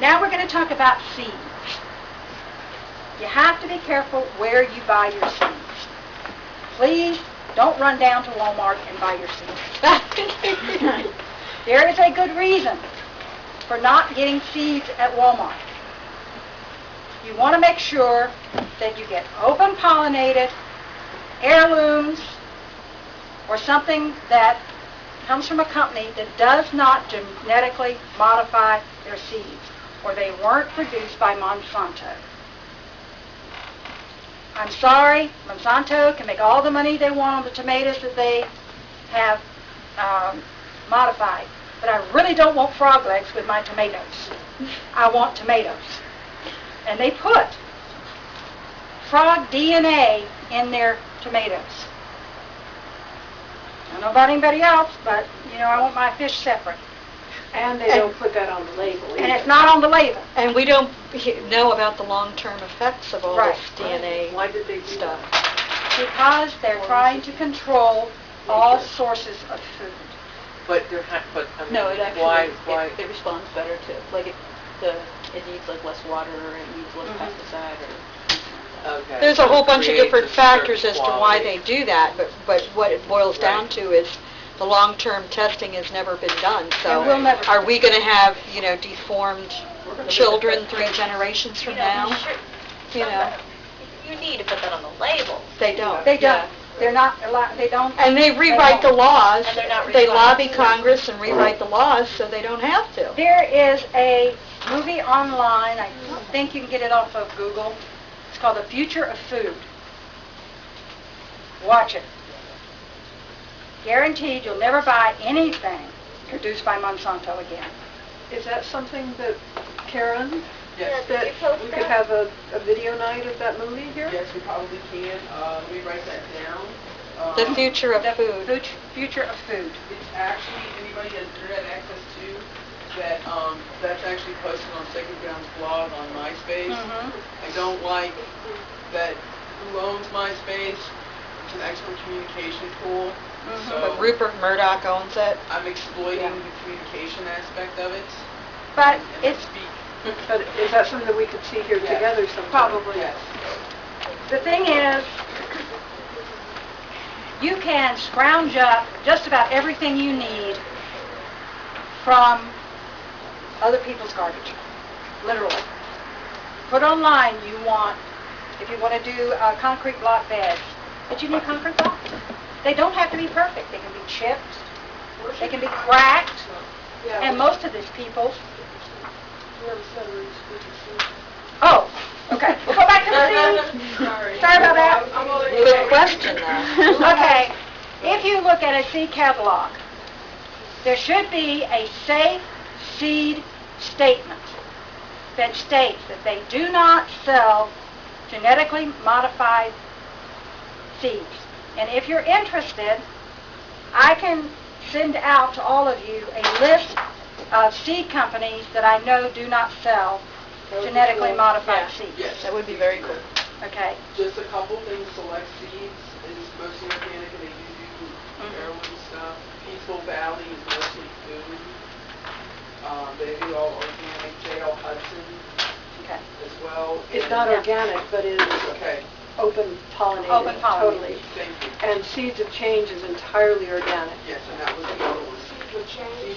Now we're going to talk about seeds. You have to be careful where you buy your seeds. Please don't run down to Walmart and buy your seeds. There is a good reason for not getting seeds at Walmart. You want to make sure that you get open pollinated heirlooms or something that comes from a company that does not genetically modify their seeds, or they weren't produced by Monsanto. I'm sorry, Monsanto can make all the money they want on the tomatoes that they have modified, but I really don't want frog legs with my tomatoes. I want tomatoes. And they put frog DNA in their tomatoes. I don't know about anybody else, but, you know, I want my fish separate. And they don't put that on the label either. And it's not on the label. And we don't know about the long-term effects of all this DNA Why did they do stuff. that? Because they're trying to control all sources of food. But I mean, No, it actually why? it responds better to like it needs like less water or it needs less pesticide or. Okay. There's a whole bunch of Creates different a certain factors as to why quality. they do that, but what it boils down to is the long-term testing has never been done. So It will never be. are we going to have, you know, deformed children 3 generations from now? You know, You need to put that on the label. they don't. They don't. Yeah. They're not allowed. They don't. And they rewrite the laws. And they're not They responsible. lobby Congress and rewrite the laws so they don't have to. There is a movie online. I think you can get it off of Google. It's called The Future of Food. Watch it. Guaranteed you'll never buy anything produced by Monsanto again. Is that something that, Karen, Yes. that we could have a video night of that movie here? Yes, we probably can. Let me write that down. The future of The food. Future of Food. It's actually, anybody has internet access to, that's actually posted on Sacred Grounds blog on MySpace. I don't like that who owns MySpace. It's an excellent communication tool. So But Rupert Murdoch owns it. I'm exploiting the communication aspect of it. But and it's speak. But is that something that we could see here together sometime? probably. Yes. The thing is, you can scrounge up just about everything you need from other people's garbage, literally. Put online you want, if you want to do concrete block beds, but you need concrete blocks. They don't have to be perfect. They can be chipped, they can be cracked, and most of these people... Oh, okay. We'll go back to the seeds. Sorry about that. Good question, though. Okay, if you look at a seed catalog, there should be a safe seed statement that states that they do not sell genetically modified seeds. And if you're interested, I can send out to all of you a list of seed companies that I know do not sell genetically modified seeds. Yes. That would be very cool. Okay. Just a couple things. Select Seeds is mostly organic, and they do heirloom stuff. Peaceful Valley is mostly food. They do all organic. J.L. Hudson Okay. as well. It's not organic, but it is Okay. open pollinated. Open pollinated. Totally. Thank you. And Seeds of Change is entirely organic. Yes, and that was the other one.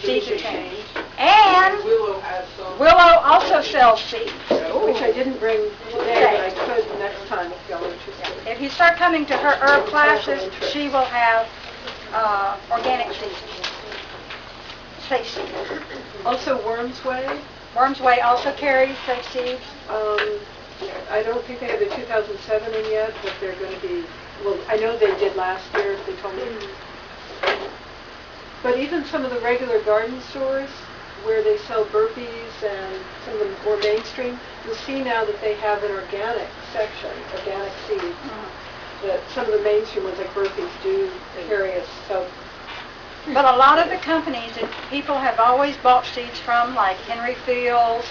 Seeds of Change. And Willow has some. Willow also sells seeds. Which I didn't bring today, but I could next time if y'all are interested. If you start coming to her herb classes, she will have organic seeds. Safe seeds. Also, Worm's Way. Worm's Way also carries safe seeds. I don't think they have the 2007 in yet, but they're going to be, well, I know they did last year, they told me. But even some of the regular garden stores where they sell burpees and some of the more mainstream, you'll see now that they have an organic section, organic seeds. That some of the mainstream ones like burpees do carry us. So But a lot of the companies that people have always bought seeds from, like Henry Fields,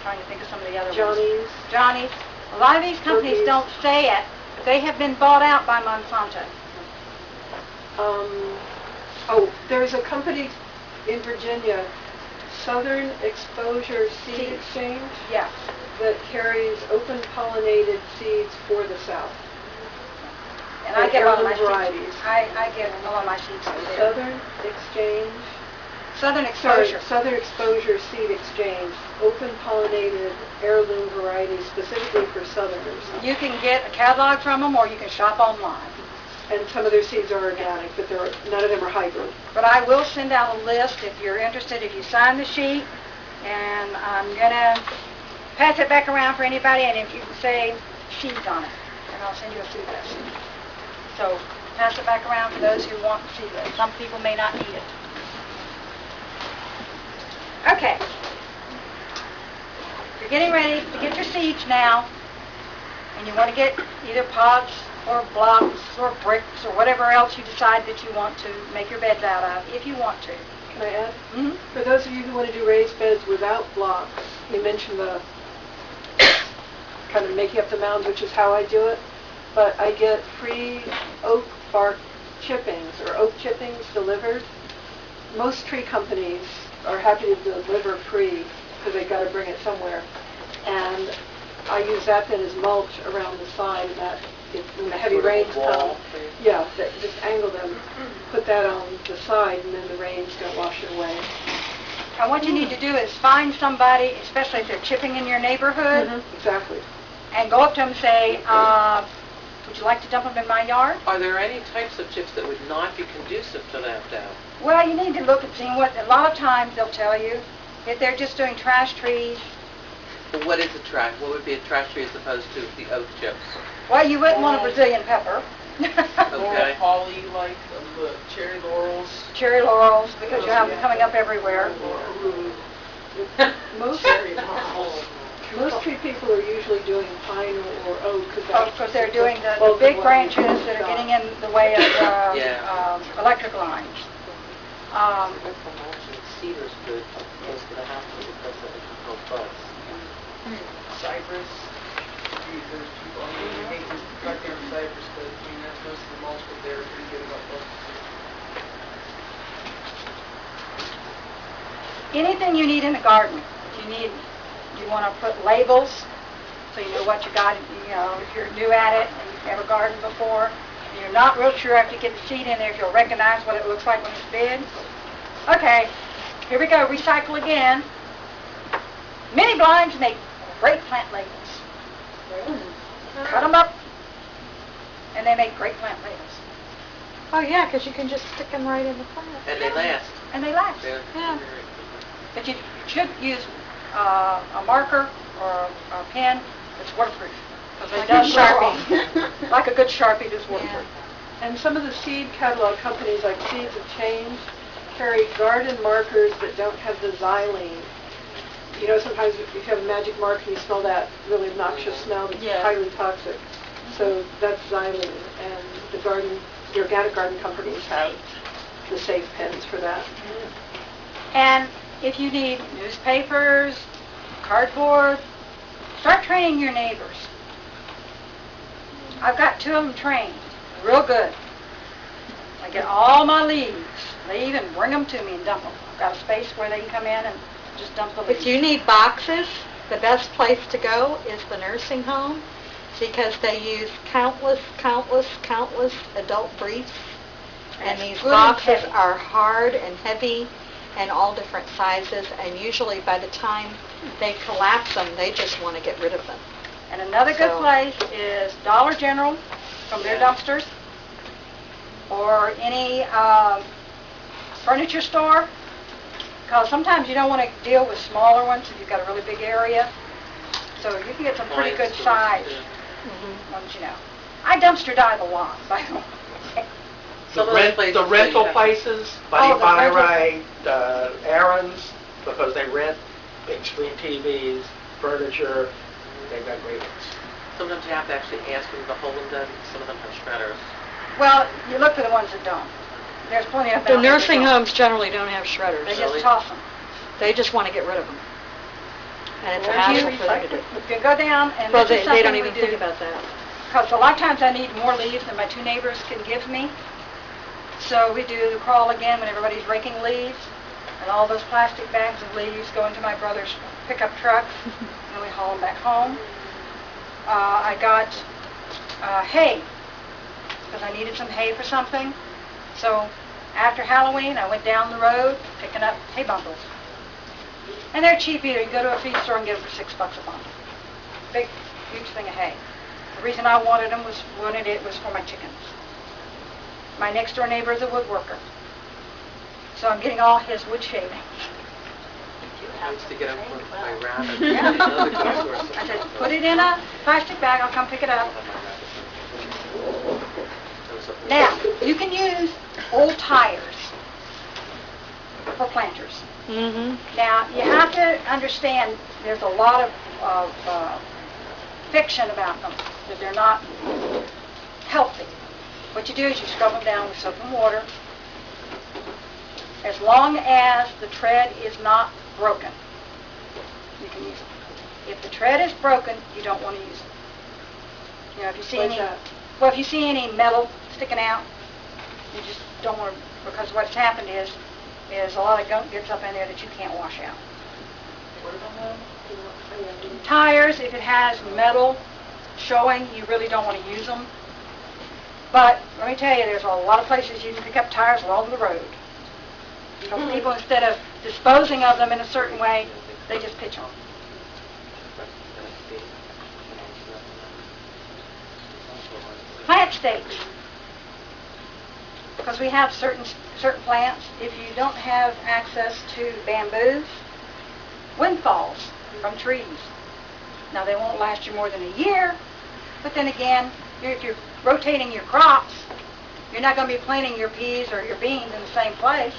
trying to think of some of the other ones. Johnny's. A lot of these companies don't say it, but they have been bought out by Monsanto. Oh, there's a company in Virginia Southern Exposure Seed Exchange Yes. that carries open pollinated seeds for the South. And I get a lot of my heirloom seeds. varieties. I get a lot of my seeds through there. Southern Exchange. Southern Sorry, Exposure. Southern Exposure Seed Exchange, open pollinated heirloom varieties specifically for Southerners. You can get a catalog from them, or you can shop online. And some of their seeds are organic, but none of them are hybrid. But I will send out a list if you're interested, if you sign the sheet, and I'm gonna pass it back around for anybody, and if you can say seeds on it, and I'll send you a seed list. So pass it back around for those who want the seed list. Some people may not need it. Okay. You're getting ready to get your seeds now, and you want to get either pots or blocks or bricks or whatever else you decide that you want to make your beds out of, if you want to. Can I add? Mm-hmm. For those of you who want to do raised beds without blocks, you mentioned the kind of making up the mounds, which is how I do it, but I get free oak bark chippings or oak chippings delivered. Most tree companies are happy to deliver free because they've got to bring it somewhere. And I use that then as mulch around the side, and that when the heavy rains come, just angle them, put that on the side, and then the rains don't wash it away. And what you need to do is find somebody, especially if they're chipping in your neighborhood, Exactly. and go up to them and say, would you like to dump them in my yard? Are there any types of chips that would not be conducive to that, though? Well, you need to look and see what, a lot of times they'll tell you, if they're just doing trash trees. But what is a trash? What would be a trash tree as opposed to the oak chips? Well, you wouldn't want a Brazilian pepper. Okay. Holly, like the cherry laurels. Cherry laurels, because you have them coming up everywhere. Most tree people are usually doing pine or oak. Because they're doing the big branches that are getting in the way of electric lines. Cedar's good close to the house because of the bugs. Cypress. There's people, I mean, you hate to cut down cypress, but I mean, that's most of the mulch, but they're pretty good about bugs. Anything you need in the garden, you want to put labels so you know what you got, if you're new at it and you've never gardened before, and you're not real sure after you get the seed in there if you'll recognize what it looks like when it's big. Okay, here we go, recycle again. Mini blinds make great plant labels. Cut them up, and they make great plant labels. Oh, yeah, because you can just stick them right in the plant. And they last. And they last. Yeah. But you should use a marker or a pen that's waterproof. Because it does Sharpie. Like a good Sharpie that's waterproof. And some of the seed catalog companies like Seeds of Change carry garden markers that don't have the xylene. You know, sometimes if you have a magic marker and you smell that really obnoxious smell that's highly toxic. So that's xylene. And the organic garden companies have the safe pens for that. And if you need newspapers, cardboard, start training your neighbors. I've got 2 of them trained, real good. I get all my leave and bring them to me and dump them. I've got a space where they can come in and just dump the leaves. If you need boxes, the best place to go is the nursing home because they use countless adult briefs. And these boxes are hard and heavy and all different sizes, and usually by the time they collapse them, they just want to get rid of them. And another good place is Dollar General from their dumpsters, or any furniture store, because sometimes you don't want to deal with smaller ones if you've got a really big area. So you can get some pretty good size ones, I dumpster dive a lot, by the way. The rental places, Buddy Buy Right, Aaron's, because they rent big screen TVs, furniture, they've got great ones. Sometimes you have to actually ask them to hold them done. Some of them have shredders. Well, you look for the ones that don't. There's plenty of them. The nursing homes generally don't have shredders. They just toss them. They just want to get rid of them. And it's a hassle for them to do. You can go down and Well, this is they don't something even we think do. about that. Because a lot of times I need more leaves than my 2 neighbors can give me. So we do the crawl again when everybody's raking leaves. And all those plastic bags of leaves go into my brother's pickup trucks, and we haul them back home. I got hay, because I needed some hay for something. So after Halloween, I went down the road picking up hay bundles. And they're cheap either. You can go to a feed store and get them for $6 a bundle. Big, huge thing of hay. The reason I wanted it was for my chickens. My next door neighbor is a woodworker. So I'm getting all his wood shavings. Needs to get up by round and Yeah. another resource. I said, put it in a plastic bag, I'll come pick it up. Now, you can use old tires for planters. Now, you have to understand there's a lot of fiction about them, that they're not healthy. What you do is you scrub them down with soap and water. As long as the tread is not broken, you can use them. If the tread is broken, you don't want to use them. You know, if you see if you see any metal sticking out, you just don't want to, because what's happened is a lot of gunk gets up in there that you can't wash out. Tires, if it has metal showing, you really don't want to use them. But let me tell you, there's a lot of places you can pick up tires along the road. Because people, instead of disposing of them in a certain way, they just pitch them. Plant stakes. Because we have certain plants, if you don't have access to bamboos, windfalls from trees. Now, they won't last you more than a year, but then again, if you're rotating your crops, you're not going to be planting your peas or your beans in the same place.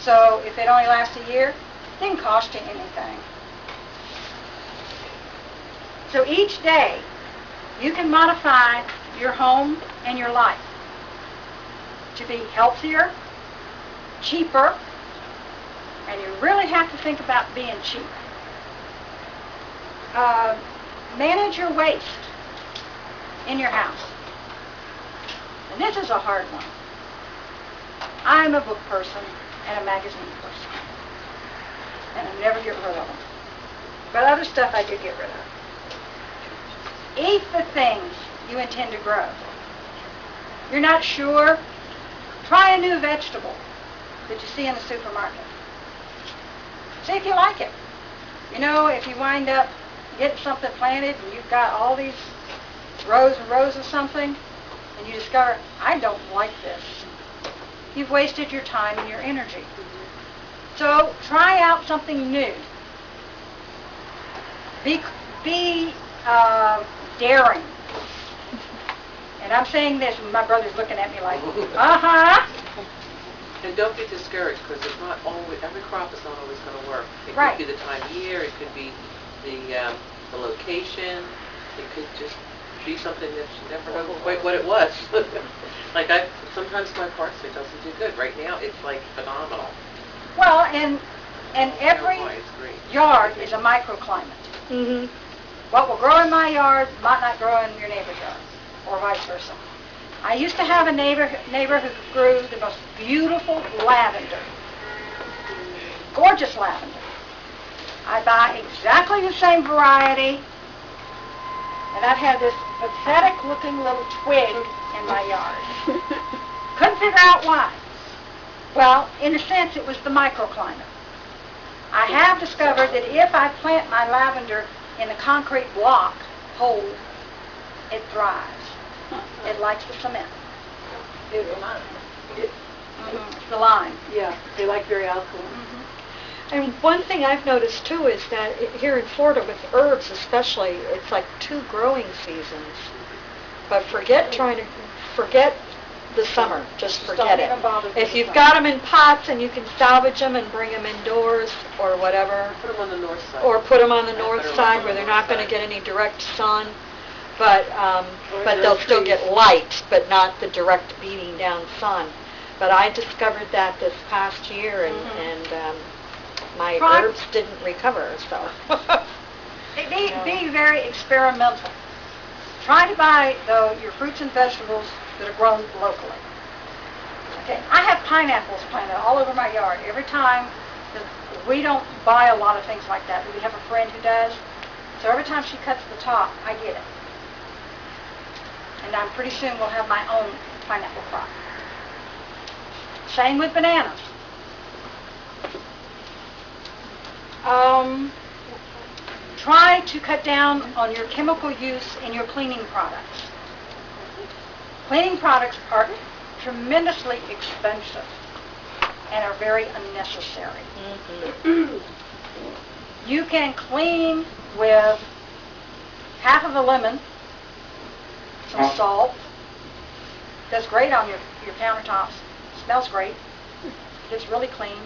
So if it only lasts a year, it didn't cost you anything. So each day, you can modify your home and your life to be healthier, cheaper, and you really have to think about being cheap. Manage your waste in your house. And this is a hard one. I'm a book person and a magazine person. And I never get rid of them. But other stuff I do get rid of. Eat the things you intend to grow. You're not sure? Try a new vegetable that you see in the supermarket. See if you like it. You know, if you wind up getting something planted and you've got all these rows and rows of something, and you discover, I don't like this, you've wasted your time and your energy. So try out something new. Be daring. And I'm saying this, and my brother's looking at me like, And don't be discouraged, because it's not always, every crop is not always going to work. It Right. could be the time of year, it could be the location, it could just be something that you never know quite what it was. Like sometimes my parsley doesn't do good. Right now, it's like phenomenal. Well, and every It's great. yard is a microclimate. What will grow in my yard might not grow in your neighbor's yard, or vice versa. I used to have a neighbor who grew the most beautiful lavender. Gorgeous lavender. I buy exactly the same variety, and I'd have this pathetic looking little twig in my yard. Couldn't figure out why. Well, in a sense, it was the microclimate. I have discovered that if I plant my lavender in a concrete block hole, it thrives. It likes the cement. It's the lime. Yeah, they like very alkaline. And one thing I've noticed too is that here in Florida with herbs especially, it's like 2 growing seasons. But forget the summer. Just forget don't even bother it. with If the you've summer. got them in pots and you can salvage them and bring them indoors or whatever, Put them on the north side. or put them on the Yeah, north put 'em side on where the they're north not going to side. get any direct sun, but Or they'll their still trees. get light, but not the direct beating down sun. But I discovered that this past year, and my Try- herbs didn't recover. So Be very experimental. Try to buy, though, your fruits and vegetables that are grown locally. Okay, I have pineapples planted all over my yard. Every time We don't buy a lot of things like that. We have a friend who does. So every time she cuts the top, I get it. And I'm pretty soon we'll have my own pineapple crop. Same with bananas. Try to cut down on your chemical use in your cleaning products. Cleaning products are tremendously expensive and are very unnecessary. You can clean with half of a lemon, some salt. Does great on your countertops. Smells great. Gets really clean.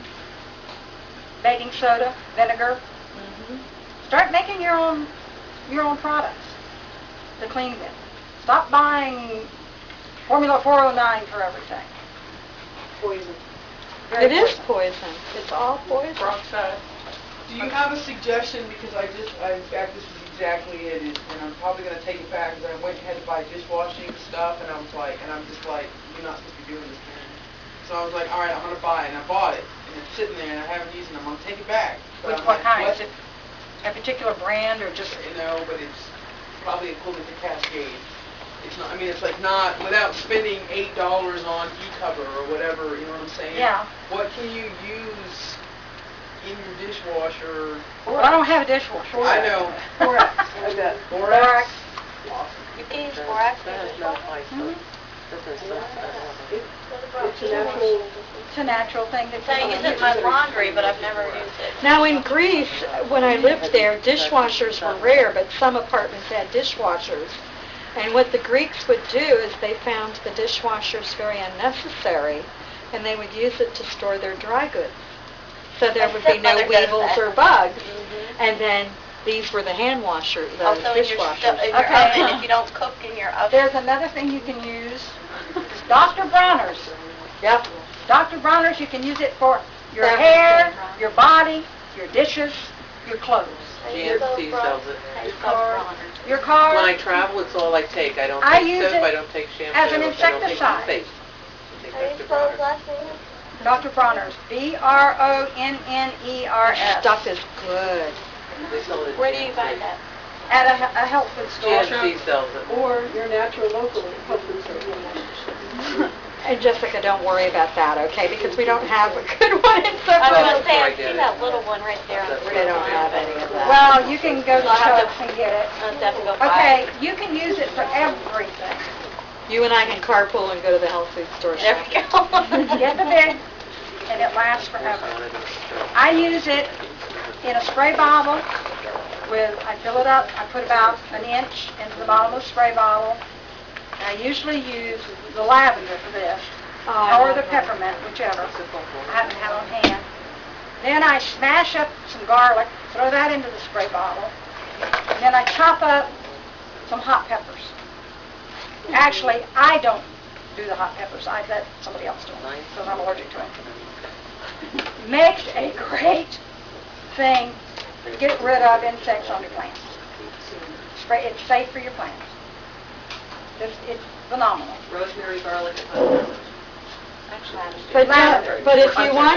Baking soda, vinegar. Start making your own products to clean with. Stop buying Formula 409 for everything. Poison. It is poison. It's all poison. Do you have a suggestion? Because in fact, this is exactly it. And I'm probably going to take it back because I went ahead to buy dishwashing stuff, and I'm just like, you're not supposed to be doing this, man. So I was like, all right, I'm going to buy it, and I bought it, and it's sitting there, and I haven't used it. I'm going to take it back. But What kind? Is it a particular brand or just? No, but it's probably equivalent to Cascade. It's not. I mean, it's like not without spending $8 on e-cover or whatever. You know what I'm saying? Yeah. What can you use in your dishwasher? Well, I don't have a dishwasher. I know. Borax. I bet. Borax. You can use borax. It's a natural. It's a natural thing that So I use it in my laundry, but I've never used it. Now in Greece, when I lived there, dishwashers were rare, but some apartments had dishwashers. And what the Greeks would do is they found the dishwashers very unnecessary, and they would use it to store their dry goods. So there would be no Mother does weevils that. or bugs. And then these were the hand washers, the Also in your, dishwashers. in your Okay. oven, if you don't cook in your oven. There's another thing you can use. It's Dr. Bronner's. Yep. Dr. Bronner's, you can use it for your Everything. hair, your body, your dishes, your clothes. GNC sells it. Your car. When I travel, it's all I take. I don't I take use soap, it I don't take shampoo, as an I don't take insecticide. toothpaste. I take Dr. Bronner's. Dr. Bronner's. BRONNERS. Stuff is good. They sell it at Where do you GNC. buy that? At a health food store. GNC sells it. Or your natural local health food store. And Jessica, don't worry about that, okay? Because we don't have a good one in I was Sacred. going to say, I I've get seen it. that little one right there on the They don't have any of that. Well, you can go to I'll have to- Chubb's and get it. I'll definitely go buy Okay, it. you can use it for everything. You and I can carpool and go to the health food store There we shopping. go. Get the big, and it lasts forever. I use it in a spray bottle I fill it up, I put about an inch into the bottom of the spray bottle. And I usually use the lavender for this, or the peppermint, whichever. I happen to have on hand. Then I smash up some garlic, throw that into the spray bottle. And then I chop up some hot peppers. Actually, I don't do the hot peppers. I let somebody else do them because I'm allergic to them. Makes a great thing to get rid of insects on your plants. It's safe for your plants. It's phenomenal. Rosemary, garlic, and honey. Actually, I haven't. But if you want